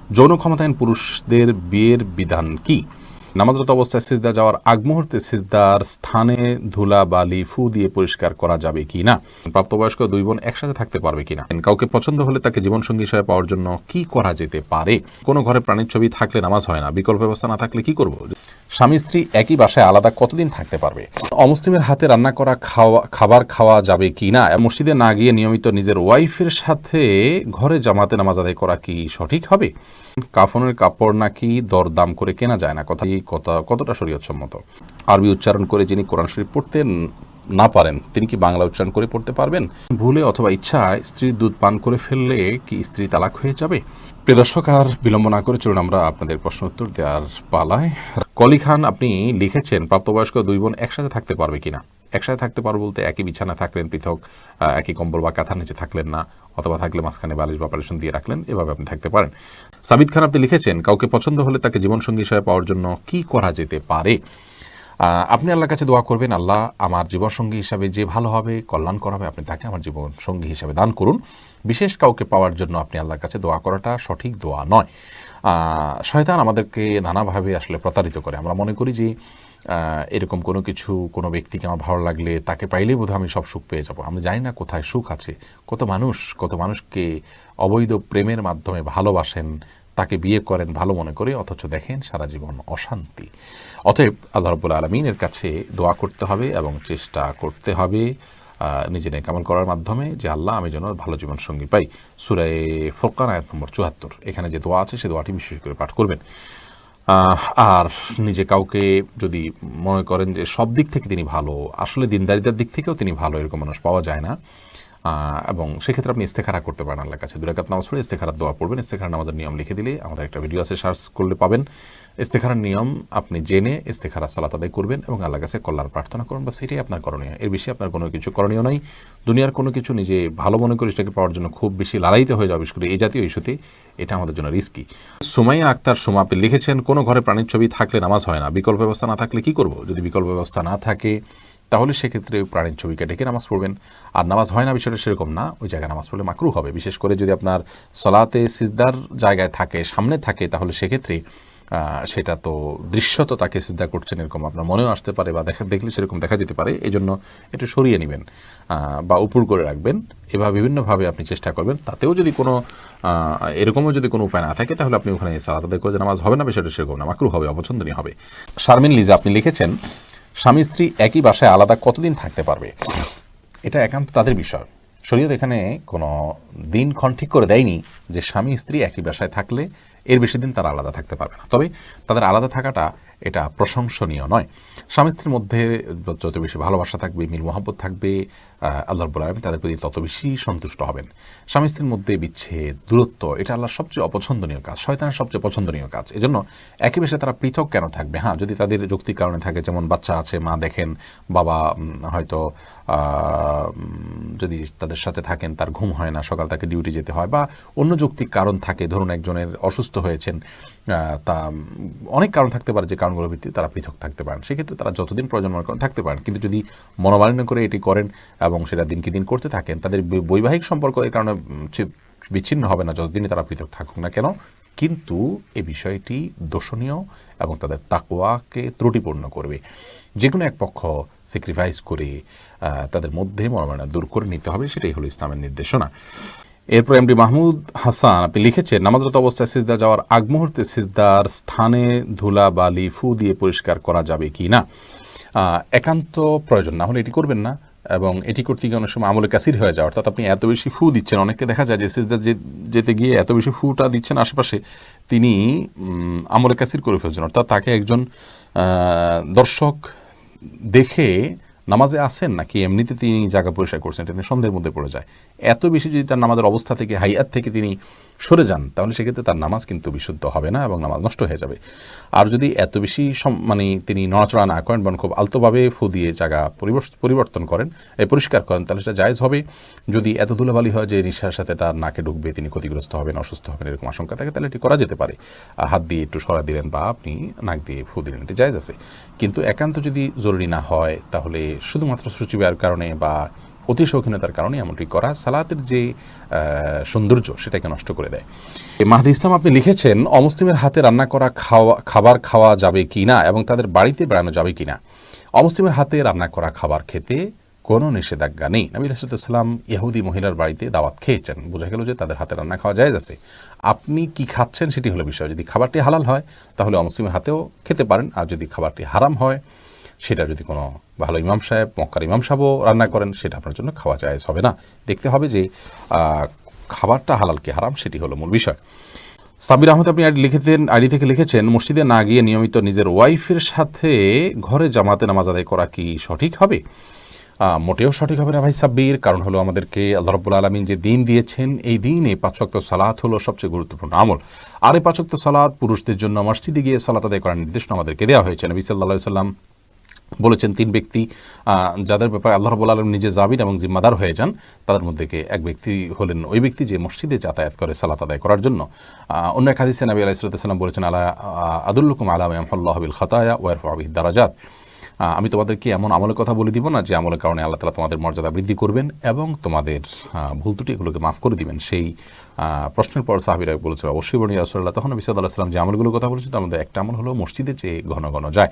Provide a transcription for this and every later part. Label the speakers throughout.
Speaker 1: যৌন ক্ষমতাহীন পুরুষদের বিয়ের বিধান কি? নামাজরত অবস্থায় সিজদা যাওয়ার আগ মুহূর্তে সিজদার স্থানে ধুলা বালি ফু দিয়ে পরিষ্কার করা যাবে কি না? প্রাপ্তবয়স্ক দুই বোন একসাথে থাকতে পারবে কিনা? কাউকে পছন্দ হলে তাকে জীবনসঙ্গী হিসেবে পাওয়ার জন্য কি করা যেতে পারে? কোনো ঘরে প্রাণীর ছবি থাকলে নামাজ হয় না, বিকল্প ব্যবস্থা না থাকলে কি করব? স্বামী স্ত্রী একই বাসায় আলাদা কতদিন থাকতে পারবে? অমুসলিমের হাতে রান্না করা খাবার খাওয়া যাবে কি না? মসজিদে না গিয়ে নিয়মিত নিজের ওয়াইফের সাথে ঘরে জামাতে নামাজ আদায় করা কি সঠিক হবে? কাফনের কাপড় নাকি দরদাম করে কেনা যায় না, কতটা শরীয়তসম্মত? আরবি উচ্চারণ করে যিনি কোরআন শরীফ পড়তে না পারেন তিনি কি বাংলা উচ্চারণ করে পড়তে পারবেন? ভুলে অথবা ইচ্ছায় স্ত্রীর দুধ পান করে ফেললে কি স্ত্রী তালাক হয়ে যাবে? প্রিয় দর্শক, আর বিলম্ব না করে চলুন আমরা আপনাদের প্রশ্ন উত্তর দেওয়ার পালায়। কলি খান, আপনি লিখেছেন প্রাপ্তবয়স্ক দুই বোন একসাথে থাকতে পারবে কিনা? একসাথে থাকতে পারবো বলতে একই বিছানা থাকলেন, পৃথক একই কম্বল বা কাঁথার নিচে থাকলেন না, অথবা থাকলে মাঝখানে বালিশ বা পালিশন দিয়ে রাখলেন, এভাবে আপনি থাকতে পারেন। সাবিত খান, আপনি লিখেছেন কাউকে পছন্দ হলে তাকে জীবনসঙ্গী হিসেবে পাওয়ার জন্য কি করা যেতে পারে? আপনি আল্লাহর কাছে দোয়া করবেন, আল্লাহ আমার জীবনসঙ্গী হিসাবে যে ভালো হবে, কল্যাণকর হবে, আপনি তাকে আমার জীবনসঙ্গী হিসাবে দান করুন। বিশেষ কাউকে পাওয়ার জন্য আপনি আল্লাহর কাছে দোয়া করাটা সঠিক দোয়া নয়। শয়তান আমাদেরকে নানাভাবে আসলে প্রতারিত করে। আমরা মনে করি যে এরকম কোনো কিছু, কোনো ব্যক্তিকে আমার ভালো লাগলে তাকে পাইলেই বোধহয় আমি সব সুখ পেয়ে যাব। আমি জানি না কোথায় সুখ আছে। কত মানুষকে অবৈধ প্রেমের মাধ্যমে ভালোবাসেন, তাকে বিয়ে করেন ভালো মনে করে, অথচ দেখেন সারা জীবন অশান্তি। অতএব আল্লাহ রাব্বুল আলামিনের কাছে দোয়া করতে হবে এবং চেষ্টা করতে হবে নিজে নেক আমল করার মাধ্যমে যে আল্লাহ আমি যেন ভালো জীবনসঙ্গী পাই। সূরা ফুরকান আয়াত নম্বর ৭৪, এখানে যে দোয়া আছে সে দোয়াটি বিশেষ করে পাঠ করবেন। আর নিজে কাউকে যদি মনে করেন যে সব দিক থেকে তিনি ভালো, আসলে দিনদারিতার দিক থেকেও তিনি ভালো, এরকম মানুষ পাওয়া যায় না, এবং সেক্ষেত্রে আপনি ইস্তেখারা করতে পারেন আল্লাহর কাছে। 2 রাকাত নামাজ পড়ে ইস্তেখারার দোয়া পড়বেন। ইস্তেখারা নামাজের নিয়ম লিখে দিলে আমাদের একটা ভিডিও আছে, সার্চ করলে পাবেন। ইস্তেখারার নিয়ম আপনি জেনে ইস্তেখারা সালাত আদায় করবেন এবং আল্লাহর কাছে কল্যাণ প্রার্থনা করুন, বা সেটাই আপনার করণীয়। এর বেশি আপনার কোনো কিছু করণীয় নয়। দুনিয়ার কোনো কিছু নিজে ভালো মনে করে সেটাকে পাওয়ার জন্য খুব বেশি লালায়িত হয়ে যাওয়া, বিশেষ করে এই জাতীয় ইস্যুতে, এটা আমাদের জন্য রিস্কি। সুমাইয়া আক্তার সুমা, আপনি লিখেছেন কোনো ঘরে প্রাণীর ছবি থাকলে নামাজ হয় না, বিকল্প ব্যবস্থা না থাকলে কি করব? যদি বিকল্প ব্যবস্থা না থাকে তাহলে সেক্ষেত্রে প্রাণীর ছবিকে ডেকে নামাজ পড়বেন। আর নামাজ হয় না বিষয়টা সেরকম না, ওই জায়গায় নামাজ পড়লে মাকরুহ হবে। বিশেষ করে যদি আপনার সলাতে সিজদার জায়গায় থাকে, সামনে থাকে, তাহলে সেক্ষেত্রে সেটা তো দৃশ্যত তাকে সিজদা করছেন এরকম আপনার মনেও আসতে পারে, বা দেখলে সেরকম দেখা যেতে পারে। এই জন্য একটু সরিয়ে নেবেন বা উপর করে রাখবেন। এভাবে বিভিন্নভাবে আপনি চেষ্টা করবেন। তাতেও যদি কোনো এরকমও যদি কোনো উপায় না থাকে, তাহলে আপনি ওখানে সালাত আদায় করে নামাজ হবে না বিষয়টা সেরকম না, মাকরুহ হবে, অপছন্দনীয় হবে। শারমিন লিজা, আপনি লিখেছেন স্বামী স্ত্রী একই বাসায় আলাদা কতদিন থাকতে পারবে? এটা একান্ত তাদের বিষয়। শরীয়ত এখানে কোনো দিনক্ষণ ঠিক করে দেয়নি যে স্বামী স্ত্রী একই বাসায় থাকলে এর বেশি দিন তারা আলাদা থাকতে পারবে না। তবে তাদের আলাদা থাকাটা এটা প্রশংসনীয় নয়। স্বামী স্ত্রীর মধ্যে যত বেশি ভালোবাসা থাকবে, মিল মোহাব্বত থাকবে, আল্লাহ রাব্বুল আলামিন তাদের প্রতি তত বেশি সন্তুষ্ট হবেন। স্বামী স্ত্রীর মধ্যে বিচ্ছেদ, দূরত্ব, এটা আল্লাহর সবচেয়ে অপছন্দনীয় কাজ, শয়তানের সবচেয়ে পছন্দনীয় কাজ। এজন্য একই বেশে তারা পৃথক কেন থাকবে? হ্যাঁ, যদি তাদের যৌক্তিক কারণে থাকে, যেমন বাচ্চা আছে, মা দেখেন, বাবা হয়তো যদি তাদের সাথে থাকেন, তার ঘুম হয় না, সকাল তাকে ডিউটি যেতে হয়, বা অন্য যৌক্তিক কারণ থাকে, ধরুন একজনের অসুস্থ হয়েছেন, তা অনেক কারণ থাকতে পারে, যে কারণগুলোর ভিত্তিতে তারা পৃথক থাকতে পারেন। সেক্ষেত্রে তারা যতদিন প্রয়োজন মনে করেন থাকতে পারেন। কিন্তু যদি মনোমালিন্য করে এটি করেন এবং সেটা দিনকে দিন করতে থাকেন, তাদের বৈবাহিক সম্পর্ক এই কারণে বিচ্ছিন্ন হবে না যতদিনই তারা পৃথক থাকুক না কেন। কিন্তু এই বিষয়টি দোষণীয় এবং তাদের তাকওয়াকে ত্রুটিপূর্ণ করবে। যে কোনো এক পক্ষ স্যাক্রিফাইস করে তাদের মধ্যে মনোমালিন্য দূর করে নিতে হবে, সেটাই হলো ইসলামের নির্দেশনা। এরপর এমডি মাহমুদ হাসান, আপনি লিখেছেন নামাজরত অবস্থায় সিজদা যাওয়ার আগ মুহূর্তে সিজদার স্থানে ধুলা বালি ফু দিয়ে পরিষ্কার করা যাবে কি না? একান্ত প্রয়োজন না হলে এটি করবেন না, এবং এটি করতে গিয়ে অনেক সময় আমলে কাসির হয়ে যায়, অর্থাৎ আপনি এত বেশি ফু দিচ্ছেন। অনেককে দেখা যায় যে সিজদা যেতে গিয়ে এত বেশি ফুটা দিচ্ছেন আশেপাশে, তিনি আমলে কাসির করে ফেলছেন, অর্থাৎ তাকে একজন দর্শক দেখে নামাজে আসেন নাকি এমনিতে তিনি জায়গা পরিষ্কার করছেন, এটা নিয়ে সন্দেহের মধ্যে পড়ে যায়। এত বেশি যদি তার নামাজের অবস্থা থেকে, হাইয়াত থেকে তিনি সরে যান, তাহলে সেক্ষেত্রে তার নামাজ কিন্তু বিশুদ্ধ হবে না এবং নামাজ নষ্ট হয়ে যাবে। আর যদি এত বেশি তিনি নড়াচড়া না করেন, বরং খুব আলতোভাবে ফু দিয়ে জায়গা পরিবর্তন করেন, পরিষ্কার করেন, তাহলে সেটা জায়েজ হবে। যদি এত ধুলাবালি হয় যে নিঃশ্বাসের সাথে তার নাকে ঢুকবে, তিনি ক্ষতিগ্রস্ত হবেন, অসুস্থ হবেন, এরকম আশঙ্কা থাকে, তাহলে এটি করা যেতে পারে। হাত দিয়ে একটু সরা দিলেন বা আপনি নাক দিয়ে ফু দিলেন, এটি জায়েজ আছে। কিন্তু একান্ত যদি জরুরি না হয়, তাহলে শুধুমাত্র সূচিবায়ের কারণে বা অতি শৌখিনতার কারণে এমনটি করা সালাতের যে সৌন্দর্য সেটাকে নষ্ট করে দেয়। মাহদি ইসলাম আপনি লিখেছেন, অমুসলিমের হাতে রান্না করা খাবার খাওয়া যাবে কি না এবং তাদের বাড়িতে বেড়ানো যাবে কি না। অমুসলিমের হাতে রান্না করা খাবার খেতে কোনো নিষেধাজ্ঞা নেই। নবী রাসূলুল্লাহ ইহুদি মহিলার বাড়িতে দাওয়াত খেয়েছেন, বোঝা গেল যে তাদের হাতে রান্না খাওয়া জায়েজ আছে। আপনি কি খাচ্ছেন সেটি হলো বিষয়। যদি খাবারটি হালাল হয় তাহলে অমুসলিমের হাতেও খেতে পারেন, আর যদি খাবারটি হারাম হয়, সেটা যদি কোনো ভালো ইমাম সাহেব, মক্কার ইমাম সাহেবও রান্না করেন, সেটা আপনার জন্য খাওয়া জায়েজ হবে না। দেখতে হবে যে খাবারটা হালাল কি হারাম, সেটি হলো মূল বিষয়। সাবির আহমদ আপনি আইডি থেকে লিখেছেন, মসজিদে না গিয়ে নিয়মিত নিজের ওয়াইফের সাথে ঘরে জামাতে নামাজ আদায় করা কি সঠিক হবে? মোটেও সঠিক হবে না ভাই সাব্বির। কারণ হলো আমাদেরকে আল্লাহ রাব্বুল আলামিন যে দিন দিয়েছেন, এই দিনে 5 ওয়াক্ত সালাত হলো সবচেয়ে গুরুত্বপূর্ণ আমল। আর এই 5 ওয়াক্ত সালাত পুরুষদের জন্য মসজিদে গিয়ে সালাত আদায় করার নির্দেশনা আমাদেরকে দেওয়া হয়েছে। নবী সাল্লাল্লাহু আলাইহি ওয়াসাল্লাম বলেছেন, 3 ব্যক্তি যাদের ব্যাপারে আল্লাহ রাব্বুল আলামিন নিজে জামিন এবং জিম্মাদার হয়ে যান, তাদের মধ্যে এক ব্যক্তি হলেন ওই ব্যক্তি যে মসজিদে যাতায়াত করে সালাত আদায় করার জন্য। অন্য এক হাদিসে নবী আলাইহিস সালাম বলেছেন, আলা আদুল্লুকুম আলা মা ইয়ামহুল্লাহু বিল খাতায়া ওয়া ইয়ারফাউ বিহিদ দারাজাত। আমি তোমাদেরকে এমন আমলের কথা বলে দিব না যে আমলের কারণে আল্লাহ তাআলা তোমাদের মর্যাদা বৃদ্ধি করবেন এবং তোমাদের ভুল ত্রুটি এগুলোকে মাফ করে দিবেন। সেই প্রশ্নের পর সাহাবীরা বলেছিল, অবশ্যই বনি রাসূলুল্লাহ। তখন নবী সাল্লাল্লাহু আলাইহি ওয়াসাল্লাম যে আমলগুলোর কথা বলেছেন, তার মধ্যে একটা আমল হলো মসজিদে যে ঘন ঘন যায়।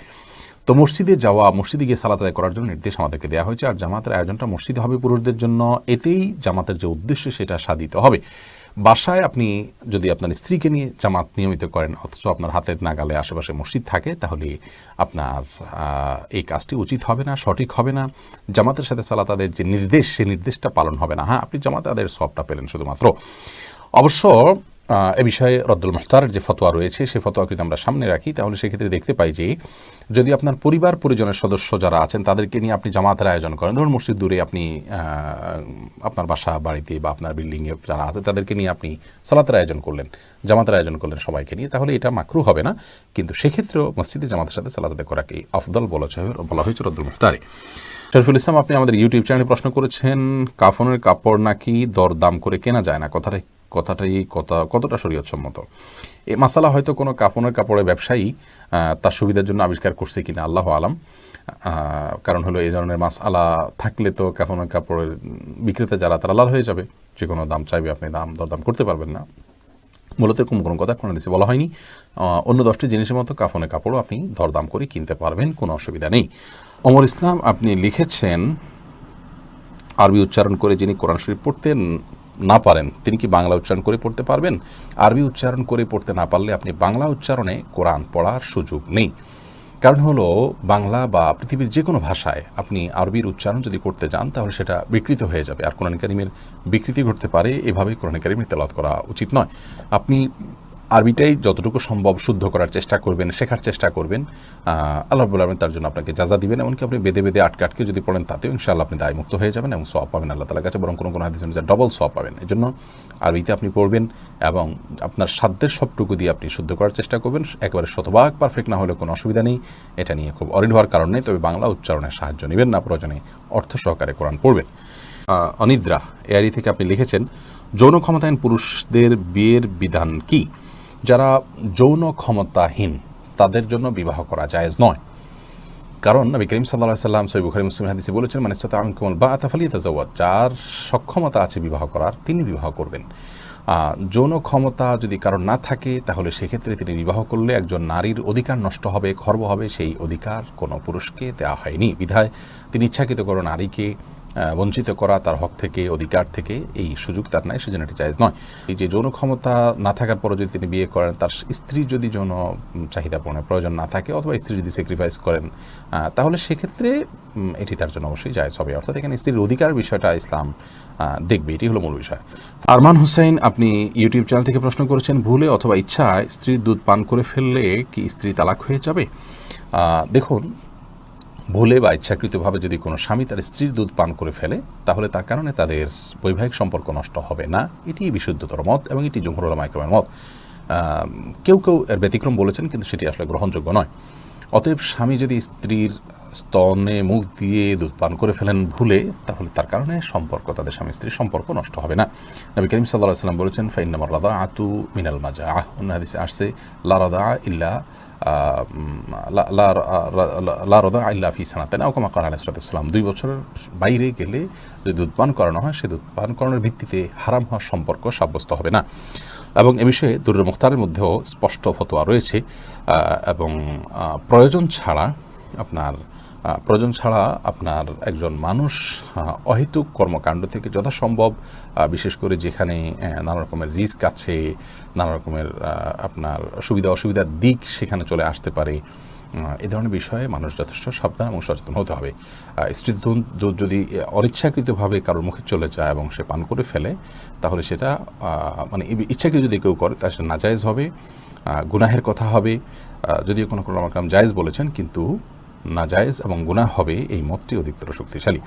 Speaker 1: তো মসজিদে যাওয়া, মসজিদে গিয়ে সালাত আদায় করার জন্য নির্দেশ আমাদেরকে দেওয়া হয়েছে। আর জামাতের আয়োজনটা মসজিদে হবে পুরুষদের জন্য, এতেই জামাতের যে উদ্দেশ্য সেটা সাধিত হবে। বাসায় আপনি যদি আপনার স্ত্রীকে নিয়ে জামাত নিয়মিত করেন, অথচ আপনার হাতের নাগালে আশেপাশে মসজিদ থাকে, তাহলে আপনার এই কাজটি উচিত হবে না, সঠিক হবে না। জামাতের সাথে সালাত আদায়ের যে নির্দেশ, সেই নির্দেশটা পালন হবে না। হ্যাঁ, আপনি জামাত আদায়ের সওয়াবটা পেলেন শুধুমাত্র। অবশ্য এ বিষয়ে রদ্দুল মুখতারের যে ফতোয়া রয়েছে, সেই ফতোয়া যদি আমরা সামনে রাখি, তাহলে সেক্ষেত্রে দেখতে পাই যে যদি আপনার পরিবার পরিজনের সদস্য যারা আছেন তাদেরকে নিয়ে আপনি জামাতের আয়োজন করেন, ধরুন মসজিদ দূরে আপনি আপনার বাসা বাড়িতে বা আপনার বিল্ডিংয়ে যারা আছে তাদেরকে নিয়ে আপনি সালাতের আয়োজন করলেন, জামাতের আয়োজন করলেন সবাইকে নিয়ে, তাহলে এটা মাকরুহ হবে না। কিন্তু সেক্ষেত্রেও মসজিদে জামাতের সাথে সালাত আদায় করাকে আফদল বলা হয়েছে রদ্দুল মুখতারে। শরীফুল ইসলাম আপনি আমাদের ইউটিউব চ্যানেলে প্রশ্ন করেছেন, কাফনের কাপড় নাকি দরদাম করে কেনা যায় না, কতটা শরীয়তসম্মত? এই মাসালা হয়তো কোনো কাপড়ের ব্যবসায়ী তার সুবিধার জন্য আবিষ্কার করছে কিনা, আল্লাহু আলাম। কারণ হলো এই ধরনের মাসআলা থাকলে তো কাপড়ের বিক্রেতা যারা তারা লাল হয়ে যাবে, যে কোনো দাম চাইবে, আপনি দরদাম করতে পারবেন না। মূলত এরকম কোনো কথা কোনো দেশে বলা হয়নি। অন্য 10টি জিনিসের মতো কাফনের কাপড়ও আপনি দরদাম করে কিনতে পারবেন, কোনো অসুবিধা নেই। ওমর ইসলাম আপনি লিখেছেন, আরবি উচ্চারণ করে যিনি কোরআন শরীফ পড়তে না পারেন, তিনি কি বাংলা উচ্চারণ করে পড়তে পারবেন? আরবি উচ্চারণ করে পড়তে না পারলে আপনি বাংলা উচ্চারণে কোরআন পড়ার সুযোগ নেই। কারণ হলো বাংলা বা পৃথিবীর যে কোনো ভাষায় আপনি আরবির উচ্চারণ যদি করতে যান, তাহলে সেটা বিকৃত হয়ে যাবে। আর কোরআন কারীমের বিকৃতি ঘটতে পারে, এভাবে কোরআন কারীমের তেলাওয়াত করা উচিত নয়। আপনি আরবিটাই যতটুকু সম্ভব শুদ্ধ করার চেষ্টা করবেন, শেখার চেষ্টা করবেন। আল্লাহ রাব্বুল আলামিন তার জন্য আপনাকে জাযা দিবেন। এমনকি আপনি বেদে আটকে যদি পড়েন, তাতেও ইনশাআল্লাহ আপনি দায়মুক্ত হয়ে যাবেন এবং সওয়াব পাবেন আল্লাহ তাআলার কাছে। বরং কোনো হাদিস অনুযায়ী ডবল সওয়াব পাবেন। এই জন্য আরবিতে আপনি পড়বেন এবং আপনার সাধ্যের সবটুকু দিয়ে আপনি শুদ্ধ করার চেষ্টা করবেন। একেবারে শতভাগ পারফেক্ট না হলে কোনো অসুবিধা নেই, এটা নিয়ে খুব অরিড হওয়ার কারণ নেই। তবে বাংলা উচ্চারণের সাহায্য নেবেন না, প্রয়োজনে অর্থ সহকারে কোরআন পড়বেন। অনিদ্রা এআরি থেকে আপনি লিখেছেন, যৌন ক্ষমতাহীন পুরুষদের বিয়ের বিধান কি? যারা যৌন ক্ষমতাহীন তাদের জন্য বিবাহ করা জায়েজ নয়। কারণ নবী করিম সাল্লাল্লাহু আলাইহি ওয়াসাল্লাম সহিহ বুখারী মুসলিম হাদিসে বলেছেন, মান ইসতাতা মিনকুমুল বাআতা ফালিয়াতাযাওয়াজ, যার সক্ষমতা আছে বিবাহ করার তিনি বিবাহ করবেন। যৌন ক্ষমতা যদি কারণ না থাকে, তাহলে সেক্ষেত্রে তিনি বিবাহ করলে একজন নারীর অধিকার নষ্ট হবে, খর্ব হবে। সেই অধিকার কোনো পুরুষকে দেওয়া হয়নি, বিধায় তিনি ইচ্ছাকৃত কোনো নারীকে বঞ্চিত করা, তার হক থেকে, অধিকার থেকে এই সুযোগ তার নাই, সেজন্য এটি জায়েজ নয়। এই যে যৌন ক্ষমতা না থাকার পরও যদি তিনি বিয়ে করেন, তার স্ত্রী যদি যৌন চাহিদা পূরণের প্রয়োজন না থাকে, অথবা স্ত্রী যদি স্যাক্রিফাইস করেন, তাহলে সেক্ষেত্রে এটি তার জন্য অবশ্যই জায়েজ হবে। অর্থাৎ এখানে স্ত্রীর অধিকার বিষয়টা ইসলাম দেখবে, এটি হলো মূল বিষয়। আরমান হুসাইন আপনি ইউটিউব চ্যানেল থেকে প্রশ্ন করেছেন, ভুলে অথবা ইচ্ছায় স্ত্রীর দুধ পান করে ফেললে কি স্ত্রী তালাক হয়ে যাবে? দেখুন, ভুলে বা ইচ্ছাকৃতভাবে যদি কোনো স্বামী তার স্ত্রীর দুধ পান করে ফেলে, তাহলে তার কারণে তাদের বৈবাহিক সম্পর্ক নষ্ট হবে না। এটি বিশুদ্ধতর মত এবং এটি জমহুর উলামা ইকরামের মত। কেউ এর ব্যতিক্রম বলেছেন, কিন্তু সেটি আসলে গ্রহণযোগ্য নয়। অতএব স্বামী যদি স্ত্রীর স্তনে মুখ দিয়ে দুধ পান করে ফেলেন ভুলে, তাহলে তার কারণে সম্পর্ক, তাদের স্বামী স্ত্রীর সম্পর্ক নষ্ট হবে না। নবী করিম সাল্লাল্লাহু আলাইহি ওয়াসাল্লাম বলেছেন, ফাইন্নামার রাদাআতু মিনাল মাজাআহ। অন্য হাদিসে আসছে, লা রাদাআ ইল্লা লা রাদাআ ইল্লা ফি সানাতাইন আও কামা ক্বালা আলাইহিস সালাতু ওয়াস সালাম। 2 বছরের বাইরে গেলে যদি দুধ পান করানো হয়, সে দুধ পান করানোর ভিত্তিতে হারাম হওয়ার সম্পর্ক সাব্যস্ত হবে না। এবং এ বিষয়ে দুরুল মুখতারের মধ্যেও স্পষ্ট ফতোয়া রয়েছে। এবং প্রয়োজন ছাড়া আপনার একজন মানুষ অহেতুক কর্মকাণ্ড থেকে যথাসম্ভব, বিশেষ করে যেখানে নানা রকমের রিস্ক আছে, নানা রকমের আপনার সুবিধা অসুবিধার দিক সেখানে চলে আসতে পারে, এ ধরনের বিষয়ে মানুষ যথেষ্ট সাবধান এবং সচেতন হতে হবে। স্ত্রীর দুধ যদি অনিচ্ছাকৃতভাবে কারোর মুখে চলে যায় এবং সে পান করে ফেলে, তাহলে সেটা মানে ইচ্ছাকৃত যদি কেউ করে, তাহলে সেটা নাজায়েজ হবে, গুনাহের কথা হবে। যদিও কোনো কোনো জায়েজ বলেছেন, কিন্তু নাজায়েজ এবং গুনাহ হবে, এই মতটি অধিকতর শক্তিশালী।